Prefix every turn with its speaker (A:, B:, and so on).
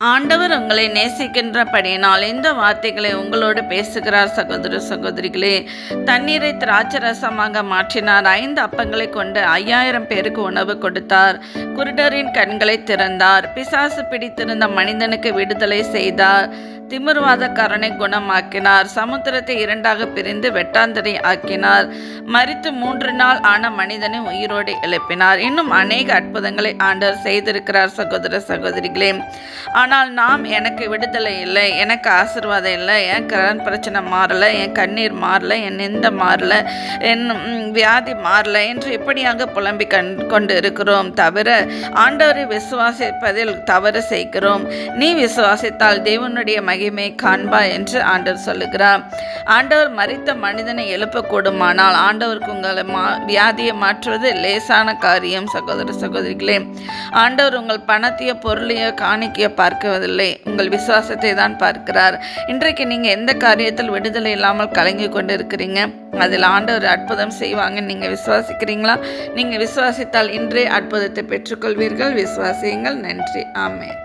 A: ஆண்டவர் உங்களை நேசிக்கின்றபடியினால் இந்த வார்த்தைகளை உங்களோடு பேசுகிறார். சகோதர சகோதரிகளே, தண்ணீரை திராட்சரசமாக மாற்றினார். 5 அப்பங்களை கொண்டு 5000 பேருக்கு உணவு கொடுத்தார். குருடரின் கண்களை திறந்தார். பிசாசு பிடித்திருந்த மனிதனுக்கு விடுதலை செய்தார். திமிர்வாதக்காரனை குணமாக்கினார். சமுத்திரத்தை 2ஆக பிரிந்து வெட்டாந்தரை ஆக்கினார். மரித்து 3 நாள் ஆன மனிதனை உயிரோடு எழுப்பினார். இன்னும் அநேக அற்புதங்களை ஆண்டவர் செய்திருக்கிறார். சகோதர சகோதரிகளே, ஆனால் நாம் எனக்கு விடுதலை இல்லை, எனக்கு ஆசீர்வாதம் இல்லை, என் கடன் பிரச்சனை மாறலை, என் கண்ணீர் மாறலை, என் நிந்த மாறலை, என் வியாதி மாறலை என்று இப்படியாக புலம்பி கொண்டு இருக்கிறோம். தவிர ஆண்டவரை விசுவாசிப்பதில் தவறு செய்கிறோம். நீ விசுவாசித்தால் தேவனுடைய மகிமை காண்பா என்று ஆண்டவர் சொல்லுகிறார். ஆண்டவர் மரித்த மனிதனை எழுப்பக்கூடுமானால் ஆண்டவருக்கு உங்களை வியாதியை மாற்றுவது லேசான காரியம். சகோதர சகோதரிகளே, ஆண்டவர் உங்கள் பணத்தையோ பொருளையோ காணிக்கையோ பார்க்கவதில்லை, உங்கள் விசுவாசத்தை தான் பார்க்கிறார். இன்றைக்கு நீங்கள் எந்த காரியத்தில் விடுதலை இல்லாமல் கலங்கி கொண்டு இருக்கிறீங்க, அதில் ஆண்டவர் அற்புதம் செய்வாங்க. நீங்கள் விசுவாசிக்கிறீங்களா? நீங்கள் விசுவாசித்தால் இன்றே அற்புதத்தை பெற்றுக்கொள்வீர்கள். விசுவாசியுங்கள். நன்றி. ஆமென்.